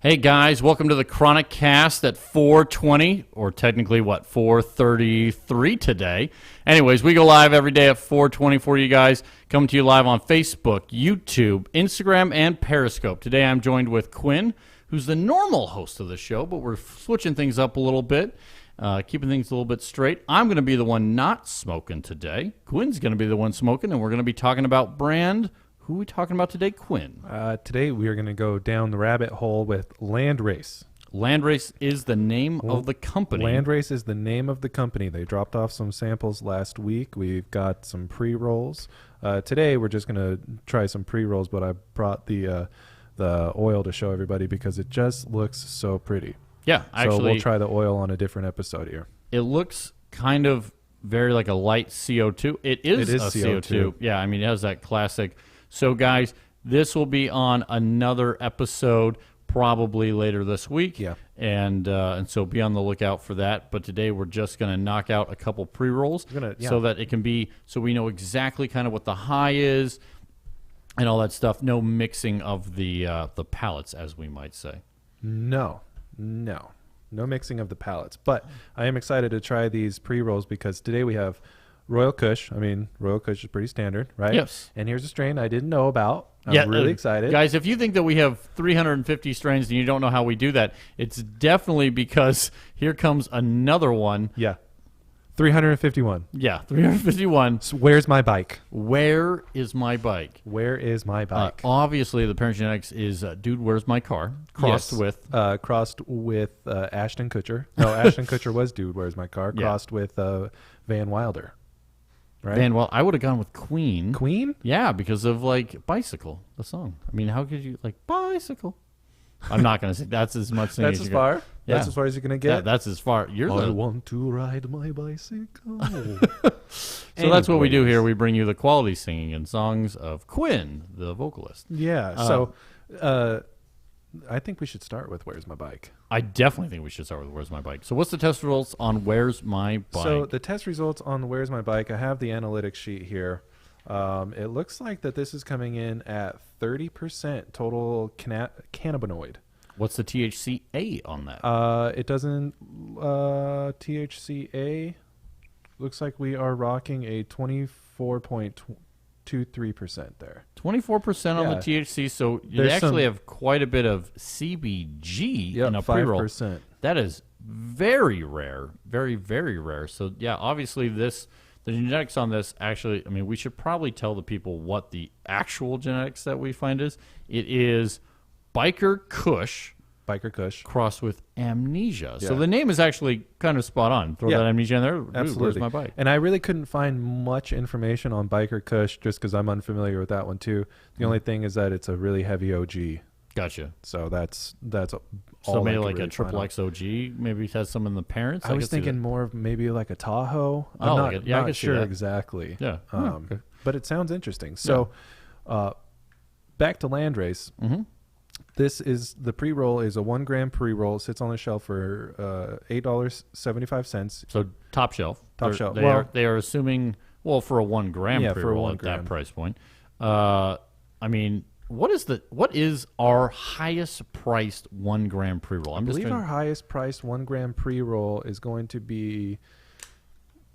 Hey guys, welcome to the Chronicast at 4:20, or technically what, 4:33 today. Anyways, we go live every day at 4:20 for you guys. Coming to you live on Facebook, YouTube, Instagram, and Periscope. Today I'm joined with Quinn, who's the normal host of the show, but we're switching things up a little bit, keeping things a little bit straight. I'm going to be the one not smoking today. Quinn's going to be the one smoking, and we're going to be talking about brand. Who are we talking about today, Quinn? Today we are going to go down the rabbit hole with Landrace. Landrace is the name of the company. Landrace is the name of the company. They dropped off some samples last week. We've got some pre-rolls. Today we're just going to try some pre-rolls, but I brought the oil to show everybody because it just looks so pretty. Yeah, actually. So we'll try the oil on a different episode here. It looks kind of very like a light CO2. It is a CO2. Yeah, I mean, it has that classic. So, guys, this will be on another episode probably later this week. Yeah. And so be on the lookout for that. But today we're just going to knock out a couple pre-rolls so that it can be, so we know exactly kind of what the high is and all that stuff. No mixing of the palettes, as we might say. No mixing of the palettes. But I am excited to try these pre-rolls because today we have Royal Kush. I mean, Royal Kush is pretty standard, right? Yes. And here's a strain I didn't know about. I'm really excited. Guys, if you think that we have 350 strains and you don't know how we do that, it's definitely because here comes another one. Yeah. 351. Yeah, 351. So where's my bike? Where is my bike? Where is my bike? Obviously, the parent genetics is Dude, Where's My Car? Crossed with Ashton Kutcher. No, Ashton Kutcher was Dude, Where's My Car? Yeah. Crossed with Van Wilder. Right? I would have gone with Queen. Queen? Yeah, because of, like, Bicycle, the song. I mean, how could you, like, Bicycle? I'm not going to say that's as much singing That's as far? Yeah. That's as far as you're going to get? That's as far. I want to ride my bicycle. So that's what we do here. We bring you the quality singing and songs of Quinn, the vocalist. Yeah. So I think we should start with Where's My Bike? I definitely think we should start with Where's My Bike. So what's the test results on Where's My Bike? So the test results on Where's My Bike, I have the analytics sheet here. It looks like that this is coming in at 30% total cannabinoid. What's the THCA on that? It doesn't THCA looks like we are rocking a 24.23% there. 24% on the THC, so you actually have quite a bit of CBG in a pre-roll. 5%. That is very rare, very, very rare. So yeah, obviously the genetics on this actually, I mean, we should probably tell the people what the actual genetics that we find is. It is Biker Kush. Biker Kush. Crossed with Amnesia. Yeah. So the name is actually kind of spot on. Throw that Amnesia in there. Dude, absolutely. Where's my bike? And I really couldn't find much information on Biker Kush just because I'm unfamiliar with that one too. The only thing is that it's a really heavy OG. Gotcha. So that's all. So maybe like really a triple X OG. Maybe it has some in the parents. I was thinking more of maybe like a Tahoe. I'm I not could sure see that. exactly. Yeah. Okay. But it sounds interesting. So back to Landrace. Mm-hmm. This is the pre-roll is a 1 gram pre-roll. Sits on the shelf for $8.75. So top shelf. Top shelf. They are assuming, well, for a 1 gram Yeah, pre-roll for a 1 at gram. that price point. I mean, what is our highest priced 1 gram pre-roll? I believe our highest priced 1 gram pre-roll is going to be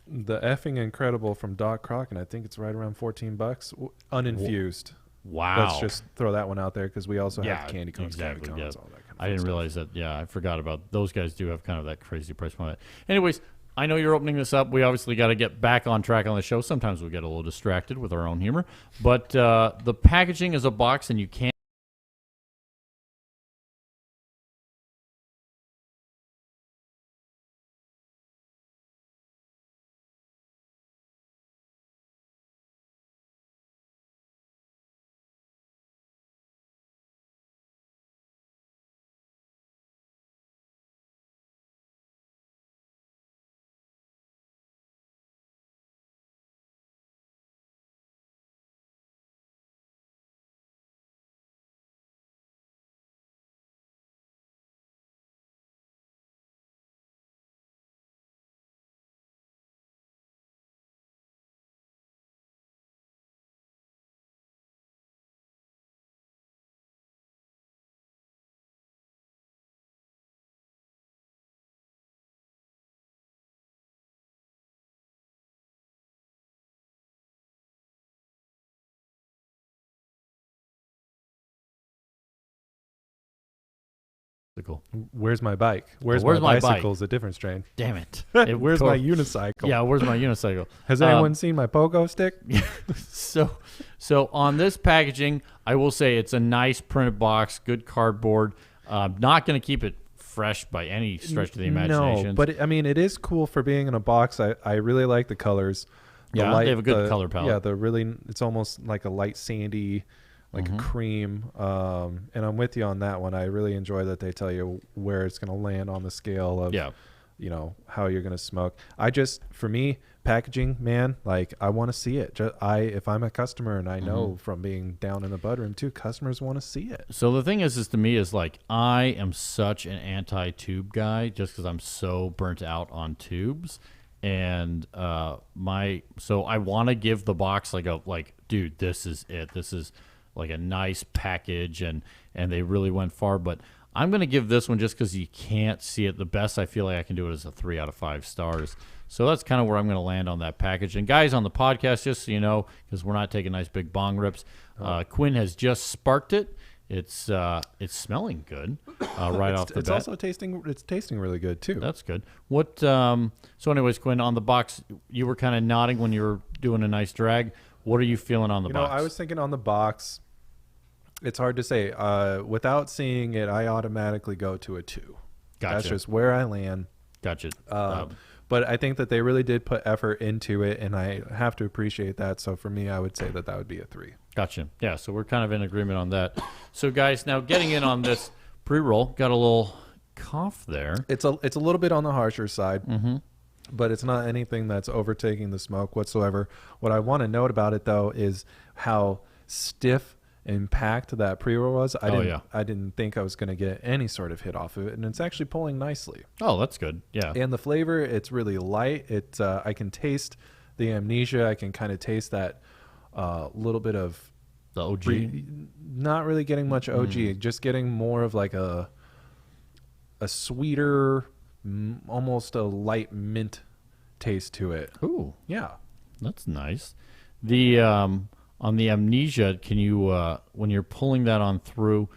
the effing incredible from Doc Croc, and I think it's right around $14 uninfused. Wow. Let's just throw that one out there because we also have candy cones, exactly, all that kind of I didn't stuff. realize that. Yeah, I forgot about those guys. Do have kind of that crazy price point. Anyways, I know you're opening this up. We obviously got to get back on track on the show. Sometimes we get a little distracted with our own humor, but the packaging is a box, and you can't. Where's my bike? Where's Where's my my bike? bicycle is a different strain. Damn it. Where's my unicycle? Yeah, where's my unicycle? Has anyone seen my pogo stick? So on this packaging, I will say it's a nice printed box, good cardboard. Not going to keep it fresh by any stretch of the imagination. No, but it is cool for being in a box. I really like the colors. They have a good color palette. Yeah, it's almost like a light sandy, like a cream. And I'm with you on that one. I really enjoy that they tell you where it's going to land on the scale of, how you're going to smoke. For me, packaging, man, like I want to see it. If I'm a customer and I know from being down in the bud room too, customers want to see it. So the thing is to me is like, I am such an anti-tube guy just because I'm so burnt out on tubes. And so I want to give the box dude, this is it. This is like a nice package, and they really went far. But I'm going to give this one, just because you can't see it, the best I feel like I can do it is a 3 out of 5 stars. So that's kind of where I'm going to land on that package. And guys on the podcast, just so you know, because we're not taking nice big bong rips, Quinn has just sparked it. It's smelling good right off the bat. It's also tasting really good too. That's good. What? So anyways, Quinn, on the box, you were kind of nodding when you were doing a nice drag. What are you feeling on the box? I was thinking on the box, it's hard to say. Without seeing it, I automatically go to a 2. Gotcha. That's just where I land. Gotcha. But I think that they really did put effort into it, and I have to appreciate that. So for me, I would say that would be a 3. Gotcha. Yeah, so we're kind of in agreement on that. So guys, now getting in on this pre-roll, got a little cough there. It's a little bit on the harsher side, but it's not anything that's overtaking the smoke whatsoever. What I want to note about it, though, is how stiff and packed that pre-roll was. I didn't think I was going to get any sort of hit off of it, and it's actually pulling nicely. Oh, that's good. Yeah. And the flavor, it's really light. I can taste the amnesia. I can kind of taste that little bit of the OG. Not really getting much OG, just getting more of like a sweeter, almost a light mint taste to it. Ooh, yeah, that's nice. The on the amnesia, can you when you're pulling that on through,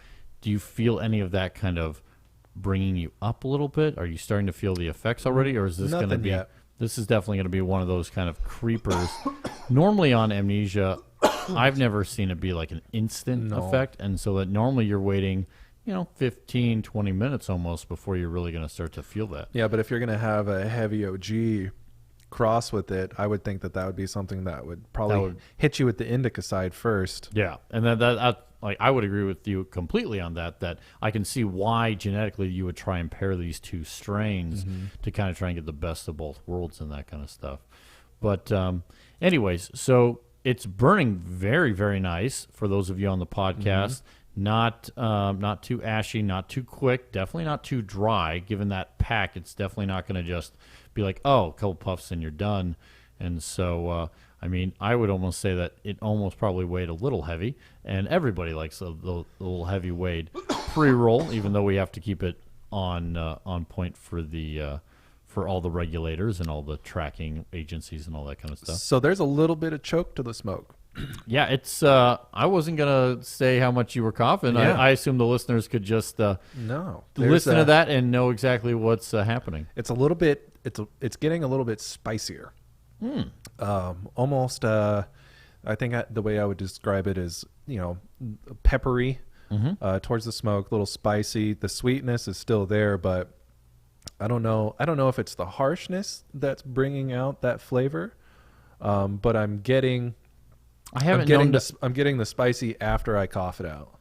do you feel any of that kind of bringing you up a little bit? Are you starting to feel the effects already, or is this going to be? Yet. This is definitely going to be one of those kind of creepers. Normally on amnesia, I've never seen it be like an instant effect, and so that normally you're waiting, 15, 20 minutes almost before you're really going to start to feel that. Yeah, but if you're going to have a heavy OG cross with it, I would think that would be something that would probably hit you with the indica side first. Yeah, and then that I would agree with you completely on that. That I can see why genetically you would try and pair these two strains to kind of try and get the best of both worlds and that kind of stuff. But anyways, so it's burning very, very nice for those of you on the podcast. Not too ashy, not too quick, definitely not too dry. Given that pack, it's definitely not going to just be like, oh, a couple puffs and you're done. And so, I would almost say that it almost probably weighed a little heavy, and everybody likes a little heavy weighed pre-roll, even though we have to keep it on point for the for all the regulators and all the tracking agencies and all that kind of stuff. So there's a little bit of choke to the smoke. Yeah, it's. I wasn't gonna say how much you were coughing. Yeah. I assume the listeners could just listen to that and know exactly what's happening. It's a little bit. It's getting a little bit spicier. Almost. I think the way I would describe it is, peppery towards the smoke, a little spicy. The sweetness is still there, but I don't know if it's the harshness that's bringing out that flavor. But I'm getting the spicy after I cough it out.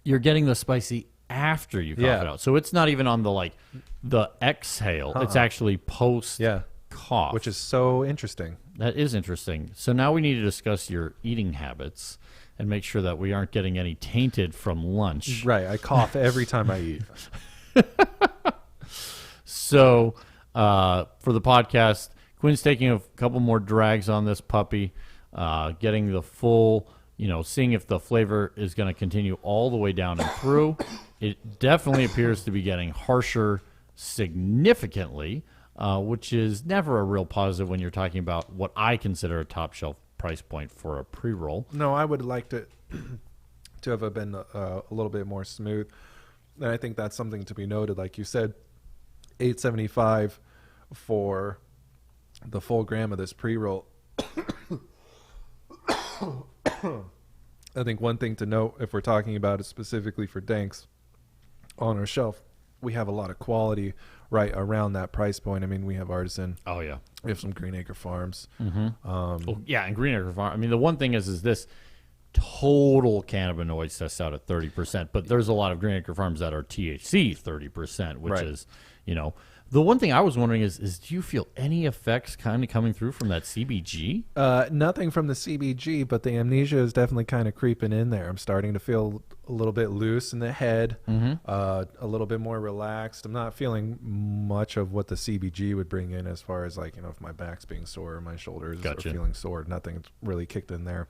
You're getting the spicy after you cough it out. So it's not even on the exhale. It's actually post cough. Which is so interesting. That is interesting. So now we need to discuss your eating habits and make sure that we aren't getting any tainted from lunch. Right. I cough every time I eat. So for the podcast, Quinn's taking a couple more drags on this puppy. Getting the full, seeing if the flavor is going to continue all the way down and through. It definitely appears to be getting harsher significantly, which is never a real positive when you're talking about what I consider a top shelf price point for a pre-roll. No, I would like to have been a little bit more smooth. And I think that's something to be noted. Like you said, $8.75 for the full gram of this pre-roll. I think one thing to note, if we're talking about it specifically for Danks on our shelf, we have a lot of quality right around that price point. I mean, we have Artisan. Oh, yeah. We have some Green Acre Farms. Yeah, and Green Acre Farm. I mean, the one thing is this total cannabinoids test out at 30%, but there's a lot of Green Acre Farms that are THC 30%, which is, the one thing I was wondering is do you feel any effects kind of coming through from that CBG? Nothing from the CBG, but the amnesia is definitely kind of creeping in there. I'm starting to feel a little bit loose in the head, a little bit more relaxed. I'm not feeling much of what the CBG would bring in as far as like, if my back's being sore or my shoulders are feeling sore. Nothing's really kicked in there.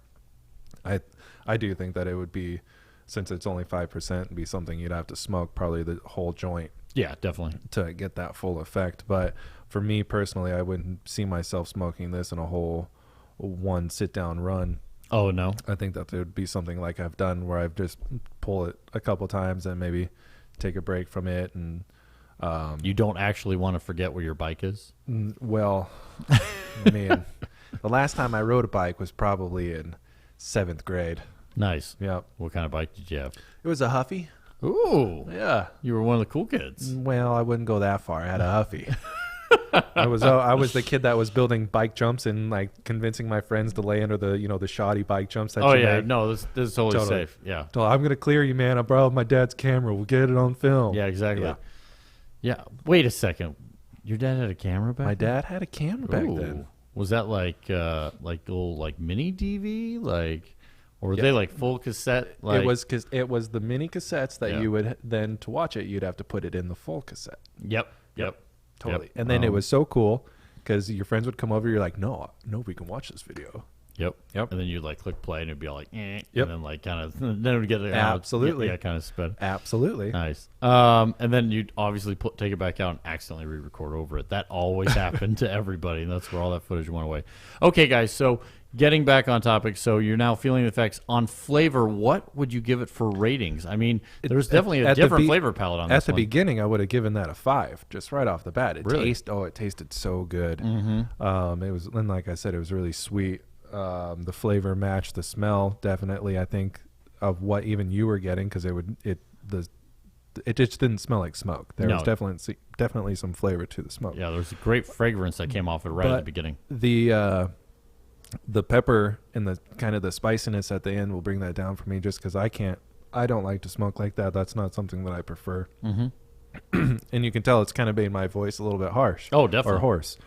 I do think that it would be, since it's only 5%, be something you'd have to smoke probably the whole joint. Yeah, definitely. To get that full effect. But for me personally, I wouldn't see myself smoking this in a whole one sit-down run. Oh, no? I think that there would be something like I've done where I've just pull it a couple times and maybe take a break from it. And you don't actually want to forget where your bike is? Well, man, the last time I rode a bike was probably in 7th grade. Nice. Yep. What kind of bike did you have? It was a Huffy. Ooh. Yeah. You were one of the cool kids. Well, I wouldn't go that far. I had a Huffy. I was the kid that was building bike jumps and like convincing my friends to lay under the the shoddy bike jumps that you make. No, this is totally safe. Yeah. I'm gonna clear you, man. I borrowed my dad's camera. We'll get it on film. Yeah, exactly. Yeah. Wait a second. Your dad had a camera back My then? dad had a camera back then. Was that like little like mini DV or were they like full cassette? Like, It was the mini cassettes that you would then, to watch it, you'd have to put it in the full cassette. Yep. Totally. And then it was so cool because your friends would come over. You're like, no, we can watch this video. Yep. And then you'd like click play and it'd be all like, and then like kind of, then it would get absolutely, kind of spin. Absolutely. Nice. And then you'd obviously take it back out and accidentally re-record over it. That always happened to everybody, and that's where all that footage went away. Okay, guys. So getting back on topic, so you're now feeling the effects on flavor. What would you give it for ratings? I mean, there's definitely a different flavor palette on this At the beginning, I would have given that a 5, just right off the bat. It tasted so good. It was, and like I said, it was really sweet. The flavor matched the smell, definitely. I think of what even you were getting, because it just didn't smell like smoke. There was definitely some flavor to the smoke. Yeah, there was a great fragrance that came off it at the beginning. The pepper and the kind of the spiciness at the end will bring that down for me, just because I don't like to smoke like that. That's not something that I prefer. And you can tell it's kind of made my voice a little bit harsh. Oh, definitely. Or hoarse.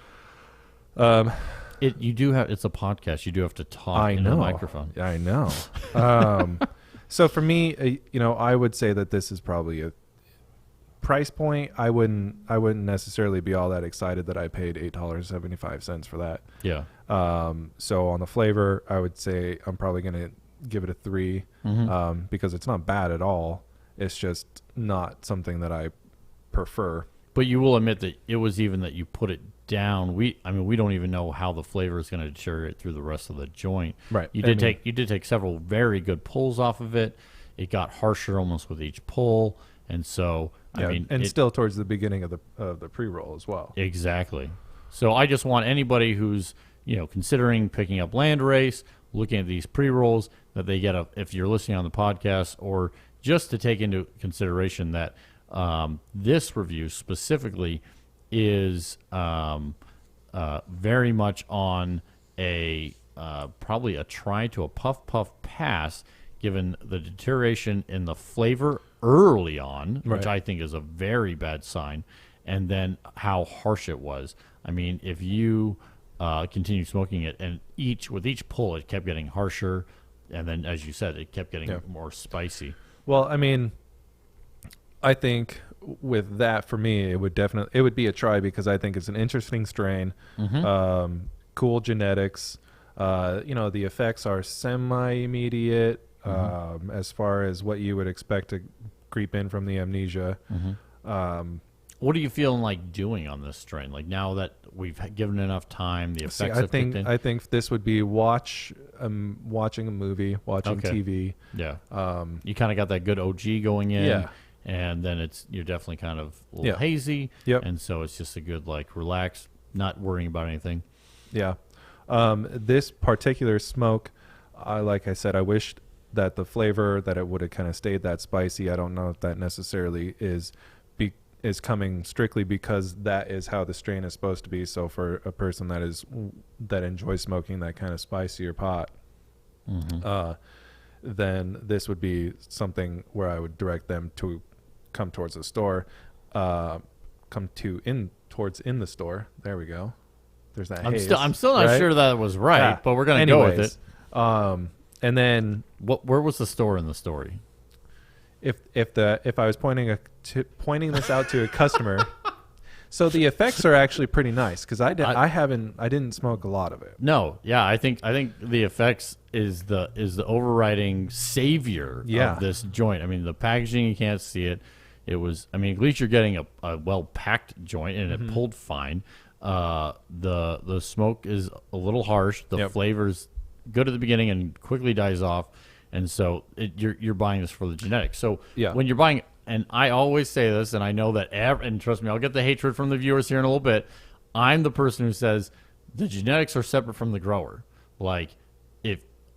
It's a podcast. You do have to talk into the microphone. I know. So for me, I would say that this is probably a price point. I wouldn't necessarily be all that excited that I paid $8.75 for that. Yeah. So on the flavor, I would say I'm probably going to give it a 3, because it's not bad at all. It's just not something that I prefer. But you will admit that it was even that you put it down. We don't even know how the flavor is going to deteriorate through the rest of the joint. Right. You did take several very good pulls off of it. It got harsher almost with each pull, and so still towards the beginning of the pre-roll as well. Exactly. So I just want anybody who's considering picking up Landrace, looking at these pre-rolls, that they get if you're listening on the podcast, or just to take into consideration that this review specifically is very much on a probably a try to a puff pass, given the deterioration in the flavor early on, which I think is a very bad sign, and then how harsh it was. I mean, if you continue smoking it, and with each pull, it kept getting harsher, and then, as you said, it kept getting more spicy. Well, I mean, I think with that, for me, it would be a try, because I think it's an interesting strain, cool genetics. The effects are semi-immediate as far as what you would expect to creep in from the amnesia. What are you feeling like doing on this strain? Like, now that we've given enough time, the effects have kicked in? I think this would be watching a movie, watching TV. Yeah. You kind of got that good OG going in. Yeah. and then you're definitely kind of a little Yeah. hazy. Yep. And so it's just a good relax, not worrying about anything. Yeah. This particular smoke, like I said, I wished that the flavor that it would have kind of stayed that spicy. I don't know if that necessarily is coming strictly because that is how the strain is supposed to be. So for a person that enjoys smoking that kind of spicier pot, then this would be something where I would direct them to come towards the store, towards the store. There we go. There's that. I'm still not sure that was right, but we're gonna go with it. And then where was the store in the story? If I was pointing this out to a customer, so the effects are actually pretty nice because I didn't smoke a lot of it. No, yeah, I think the effects is the overriding savior of this joint. I mean, the packaging, you can't see it. It was, I mean, at least you're getting a well packed joint, and it pulled fine. The smoke is a little harsh. The flavor's good at the beginning and quickly dies off. And so you're buying this for the genetics. So when you're buying, and I always say this, and I know that, and trust me, I'll get the hatred from the viewers here in a little bit. I'm the person who says the genetics are separate from the grower. Like,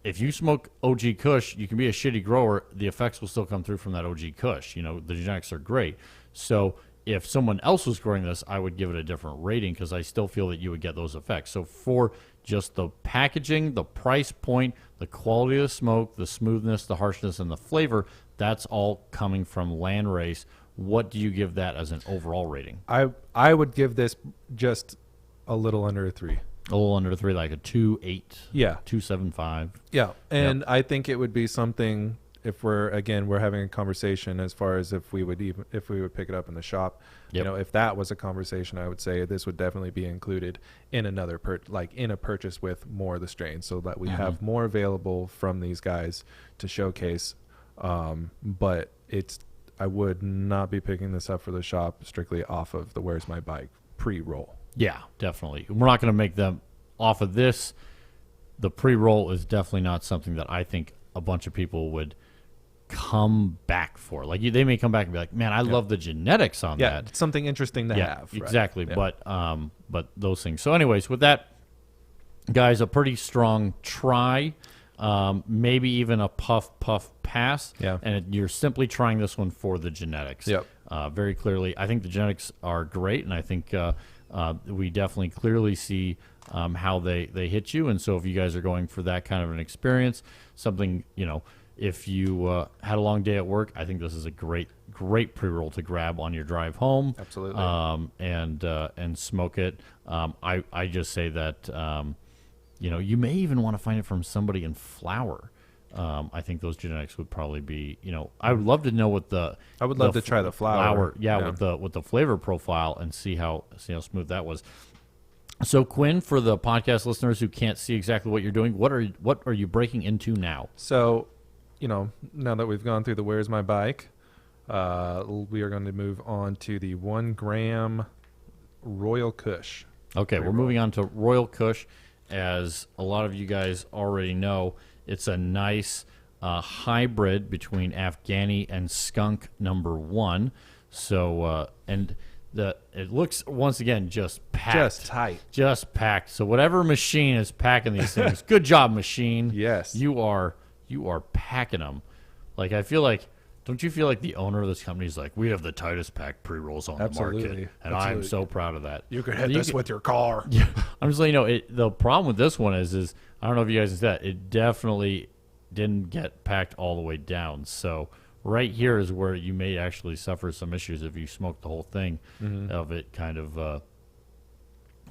if you smoke OG Kush, you can be a shitty grower. The effects will still come through from that OG Kush. You know, the genetics are great. So if someone else was growing this, I would give it a different rating because I still feel that you would get those effects. So for just the packaging, the price point, the quality of the smoke, the smoothness, the harshness, and the flavor, that's all coming from Landrace. What do you give that as an overall rating? I would give this just a little under a 3. A little under 3, like a 2.8. Yeah. 2.75. Yeah. And I think it would be something, if we're having a conversation as far as if we would pick it up in the shop. You know, if that was a conversation, I would say this would definitely be included in another in a purchase with more of the strains, so that we have more available from these guys to showcase. But I would not be picking this up for the shop strictly off of the Where's My Bike pre-roll. Yeah, definitely. We're not going to make them off of this. The pre-roll is definitely not something that I think a bunch of people would come back for. Like, they may come back and be like, man, I love the genetics on that. Yeah, it's something interesting to have. Right? Exactly. Yeah. But those things. So anyways, with that, guys, a pretty strong try. Maybe even a puff pass. Yeah. And you're simply trying this one for the genetics. Yep. Very clearly. I think the genetics are great, and I think we definitely clearly see how they hit you. And so if you guys are going for that kind of an experience, something, you know, if you had a long day at work, I think this is a great pre-roll to grab on your drive home. Absolutely. And smoke it. I just say that, you know, you may even want to find it from somebody in flower. I think those genetics would probably be, you know, I would love to know what I would love to try the flower. Yeah, with the flavor profile and see how smooth that was. So Quinn, for the podcast listeners who can't see exactly what you're doing, what are you breaking into now? So, you know, now that we've gone through the Where's My Bike, we are going to move on to the 1 gram Royal Kush. Okay, we're moving on to Royal Kush. As a lot of you guys already know, it's a nice hybrid between Afghani and Skunk number 1. So, and it looks, once again, just packed. Just tight. Just packed. So whatever machine is packing these things, good job, machine. Yes. You are packing them. Like, I feel like, don't you feel like the owner of this company is like, we have the tightest packed pre-rolls on the market? And I'm so proud of that. You could hit this with your car. Yeah. I'm just letting you know, the problem with this one is I don't know if you guys said, it definitely didn't get packed all the way down. So right here is where you may actually suffer some issues if you smoke the whole thing of it kind of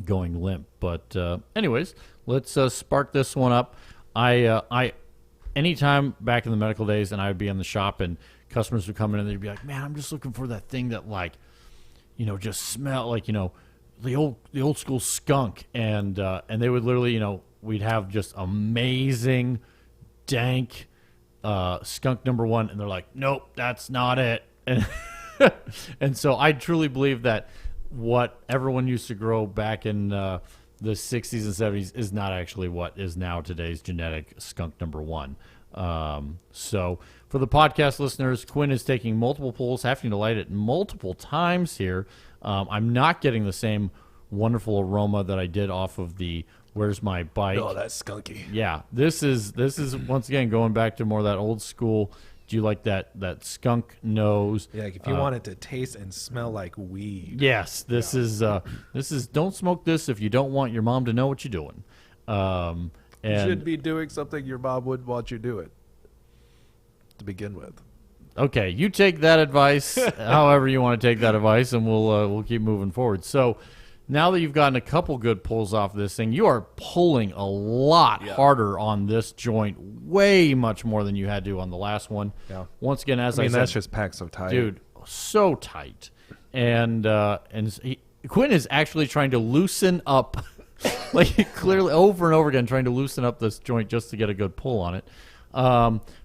going limp. But anyways, let's spark this one up. I anytime back in the medical days, and I would be in the shop and customers would come in and they'd be like, man, I'm just looking for that thing that, like, you know, just smell like, you know, the old school skunk. And they would literally, you know, we'd have just amazing dank skunk number 1, and they're like, nope, that's not it. And so I truly believe that what everyone used to grow back in the 60s and 70s is not actually what is now today's genetic skunk number 1. So For the podcast listeners, Quinn is taking multiple pulls, having to light it multiple times here. I'm not getting the same wonderful aroma that I did off of the Where's My Bike. Oh, that's skunky. Yeah, this is once again going back to more of that old school. Do you like that skunk nose? Yeah, like if you want it to taste and smell like weed. Yes, this is don't smoke this if you don't want your mom to know what you're doing. And You should be doing something your mom would want you to do it to begin with. Okay, you take that advice however you want to take that advice, and we'll keep moving forward. So now that you've gotten a couple good pulls off this thing, you are pulling a lot harder on this joint, way much more than you had to on the last one. Yeah. Once again, as I said, that's just packed so tight. dude, so tight. And Quinn is actually trying to loosen up, like clearly over and over again, trying to loosen up this joint just to get a good pull on it.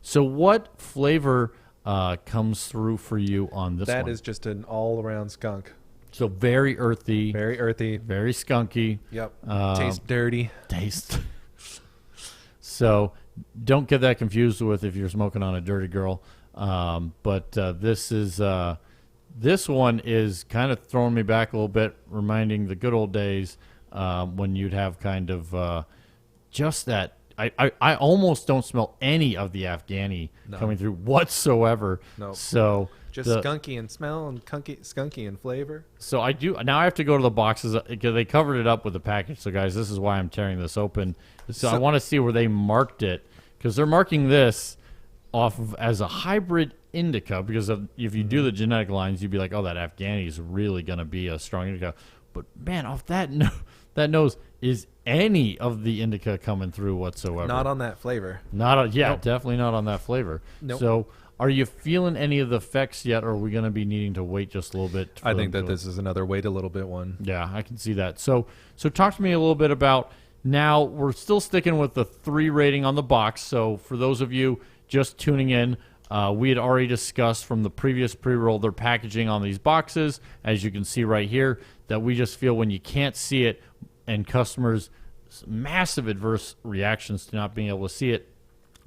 So what flavor comes through for you on this one? That is just an all-around skunk. So very earthy. Very earthy. Very skunky. Yep. Tastes dirty. So don't get that confused with if you're smoking on a dirty girl. But this one is kind of throwing me back a little bit, reminding the good old days when you'd have kind of just that. I almost don't smell any of the Afghani coming through whatsoever. No. So just skunky in smell and skunky in flavor. So I have to go to the boxes because they covered it up with the package. So guys, this is why I'm tearing this open. So I want to see where they marked it, because they're marking this off of as a hybrid indica, because if you do the genetic lines, you'd be like, oh, that Afghani is really going to be a strong indica. But man, off that nose, is any of the indica coming through whatsoever? Not on that flavor. Definitely not on that flavor. Nope. So are you feeling any of the effects yet, or are we going to be needing to wait just a little bit? I think that this is another wait a little bit one. Yeah, I can see that. So talk to me a little bit about, now we're still sticking with the 3 rating on the box. So for those of you just tuning in, we had already discussed from the previous pre-roll their packaging on these boxes, as you can see right here, that we just feel when you can't see it and customers massive adverse reactions to not being able to see it,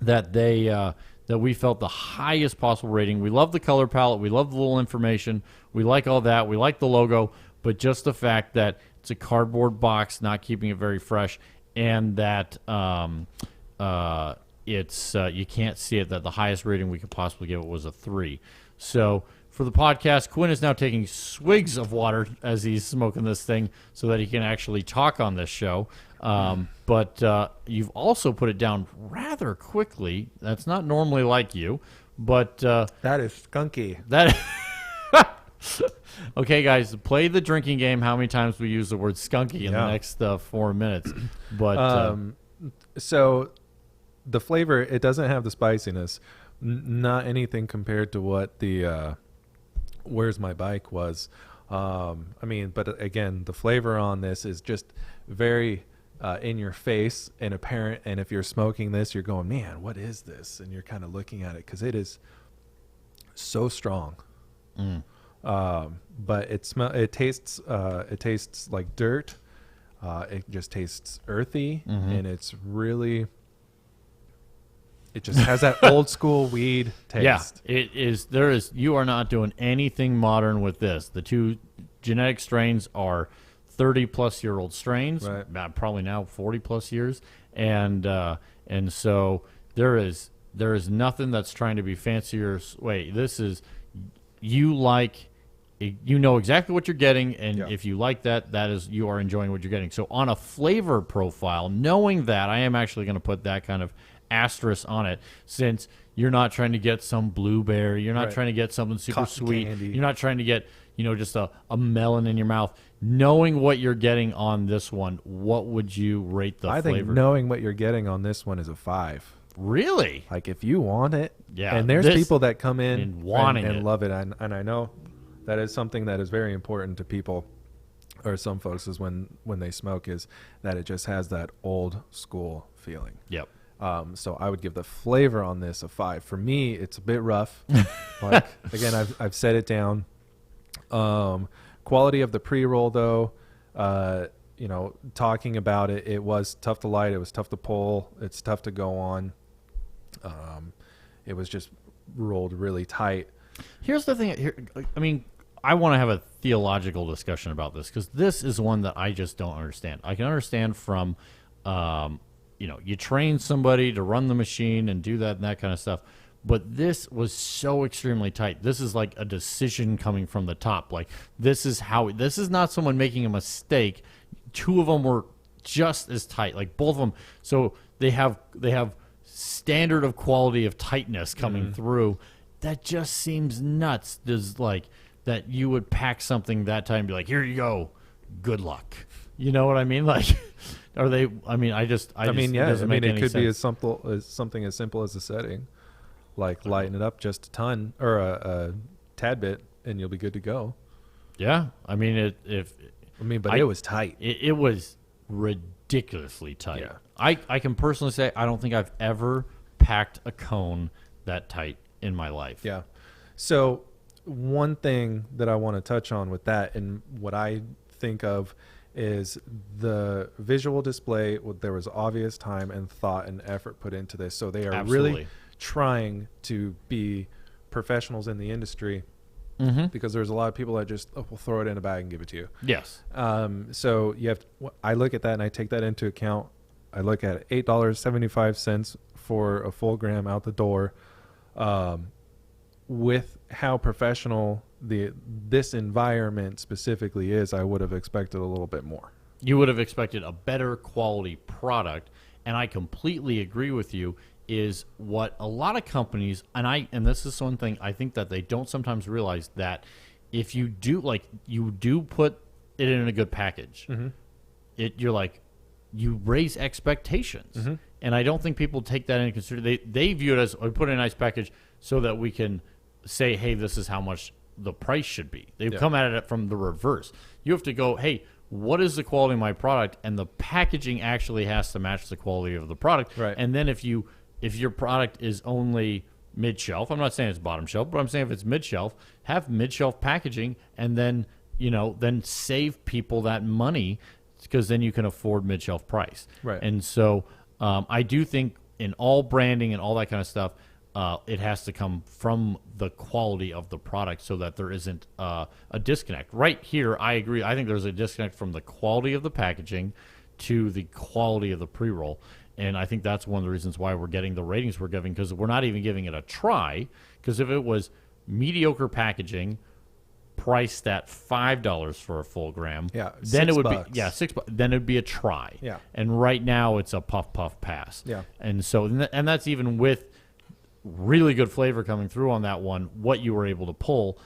that that we felt the highest possible rating. We love the color palette. We love the little information. We like all that. We like the logo. But just the fact that it's a cardboard box, not keeping it very fresh, and that it's you can't see it, that the highest rating we could possibly give it was a 3. So for the podcast, Quinn is now taking swigs of water as he's smoking this thing so that he can actually talk on this show. But you've also put it down rather quickly. That's not normally like you, but that is skunky. Okay, guys, play the drinking game. How many times we use the word skunky in the next 4 minutes? But so the flavor, it doesn't have the spiciness. Not anything compared to what the Where's My Bike was. But again, the flavor on this is just very in your face and apparent. And if you're smoking this, you're going, man, what is this? And you're kind of looking at it because it is so strong. But it tastes like dirt. It just tastes earthy, and it's really. It just has that old school weed taste. Yeah, it is. You are not doing anything modern with this. The 2 genetic strains are 30-plus-year-old strains, right. Probably now 40-plus years, and so there is nothing that's trying to be fancier. Wait, this is you know exactly what you're getting, and if you like that is you are enjoying what you're getting. So on a flavor profile, knowing that, I am actually going to put that kind of asterisk on it, since you're not trying to get some blueberry, you're not trying to get something super Cotton sweet candy. You're not trying to get just a melon in your mouth. Knowing what you're getting on this one, what would you rate the flavor? I think knowing what you're getting on this one is a 5. Really? Like if you want it, and there's this people that come in and love it, and I know that is something that is very important to people, or some folks, is when they smoke, is that it just has that old school feeling. Yep. So I would give the flavor on this a 5. For me, it's a bit rough. Like again, I've set it down. Quality of the pre-roll, though, talking about it, it was tough to light. It was tough to pull. It's tough to go on. It was just rolled really tight. Here's the thing. I mean, I want to have a theological discussion about this because this is one that I just don't understand. I can understand from, you train somebody to run the machine and do that and that kind of stuff. But this was so extremely tight. This is like a decision coming from the top. Like this is not someone making a mistake. Two of them were just as tight, like both of them. So they have standard of quality of tightness coming through. That just seems nuts. There's like that you would pack something that tight and be like, here you go, good luck. You know what I mean? Like, are they? I mean, it could be as simple as something as simple as a setting, like lighten it up just a ton or a tad bit, and you'll be good to go. Yeah, I mean it was tight. It was ridiculously tight. Yeah. I can personally say I don't think I've ever packed a cone that tight in my life. Yeah. So one thing that I want to touch on with that and what I think of is the visual display. There was obvious time and thought and effort put into this. So they are really trying to be professionals in the industry because there's a lot of people that just will throw it in a bag and give it to you. Yes. So I look at that and I take that into account. I look at $8.75 for a full gram out the door. With how professional this environment specifically is, I would have expected a little bit more. You would have expected a better quality product, and I completely agree with you, is what a lot of companies, and this is one thing I think that they don't sometimes realize, that if you do put it in a good package, you're like, you raise expectations. And I don't think people take that into consideration. They view it as, we put in a nice package so that we can say, hey, this is how much the price should be. They've come at it from the reverse. You have to go, hey, what is the quality of my product? And the packaging actually has to match the quality of the product. Right. And then if your product is only mid-shelf, I'm not saying it's bottom shelf, but I'm saying if it's mid-shelf, have mid-shelf packaging, and then save people that money, because then you can afford mid-shelf price. Right. And so I do think in all branding and all that kind of stuff, it has to come from the quality of the product so that there isn't a disconnect. Right here, I agree. I think there's a disconnect from the quality of the packaging to the quality of the pre-roll. And I think that's one of the reasons why we're getting the ratings we're giving, because we're not even giving it a try. Because if it was mediocre packaging, priced at $5 for a full gram, then it would be $6. Then it'd be a try. Yeah. And right now it's a puff pass. Yeah. And so and that's even with really good flavor coming through on that one. What you were able to pull,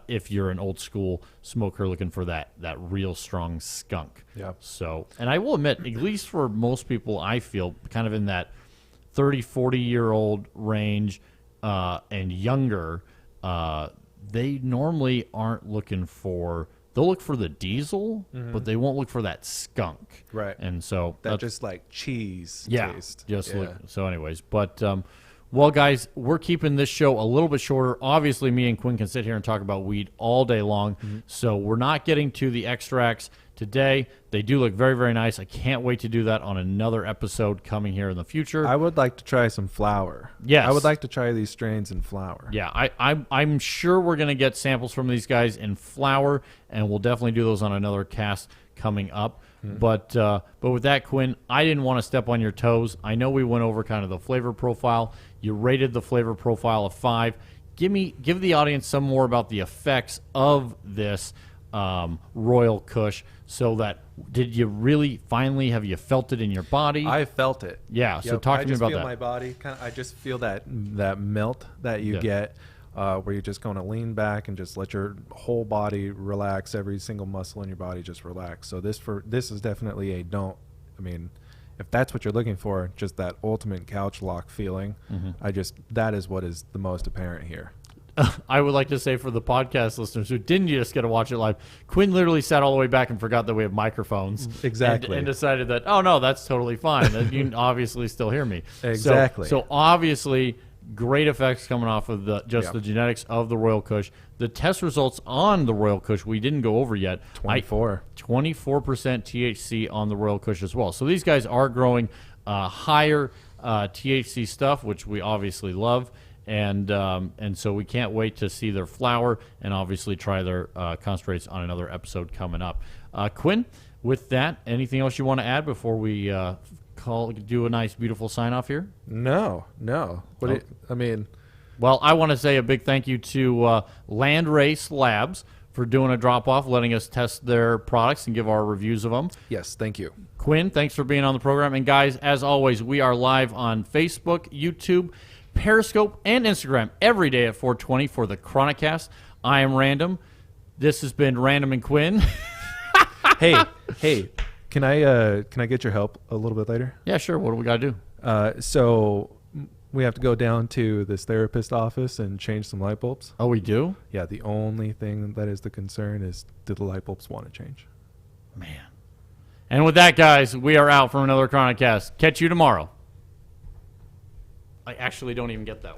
if you're an old school smoker looking for that real strong skunk. Yeah. So, and I will admit, at least for most people, I feel kind of in that 30, 40-year-old range and younger. They normally aren't looking for. They'll look for the diesel, but they won't look for that skunk. Right. And so that's just like cheese taste. So anyways, but well, guys, we're keeping this show a little bit shorter. Obviously, me and Quinn can sit here and talk about weed all day long. So we're not getting to the extracts today. They do look very, very nice. I can't wait to do that on another episode coming here in the future. I would like to try some flower. Yes. I would like to try these strains in flower. Yeah, I'm sure we're going to get samples from these guys in flower, and we'll definitely do those on another cast coming up. But with that, Quinn, I didn't want to step on your toes. I know we went over kind of the flavor profile. You rated the flavor profile of 5. Give the audience some more about the effects of this Royal Kush, so that did you really finally have you felt it in your body? I felt it. Yeah. So talk to me about that. I just feel my body. I just feel that melt that you get, where you're just going to lean back and just let your whole body relax. Every single muscle in your body just relax. So this is definitely if that's what you're looking for, just that ultimate couch lock feeling. That is what is the most apparent here. I would like to say for the podcast listeners who didn't just get to watch it live, Quinn literally sat all the way back and forgot that we have microphones. Exactly. And decided that, oh, no, that's totally fine. You can obviously still hear me. Exactly. So obviously, great effects coming off of the genetics of the Royal Kush. The test results on the Royal Kush we didn't go over yet. 24% THC on the Royal Kush as well. So these guys are growing higher THC stuff, which we obviously love. And so we can't wait to see their flower and obviously try their concentrates on another episode coming up. Quinn, with that, anything else you want to add before we do a nice, beautiful sign-off here? No. Well, I want to say a big thank you to Landrace Labs for doing a drop-off, letting us test their products and give our reviews of them. Yes, thank you. Quinn, thanks for being on the program. And, guys, as always, we are live on Facebook, YouTube, Periscope, and Instagram every day at 4:20 for the Chronicast. I am Random. This has been Random and Quinn. Hey, can I get your help a little bit later? Yeah, sure. What do we got to do? So we have to go down to this therapist office and change some light bulbs. Oh, we do? Yeah, the only thing that is the concern is, do the light bulbs want to change? Man. And with that, guys, we are out from another Chronicast. Catch you tomorrow. I actually don't even get that one.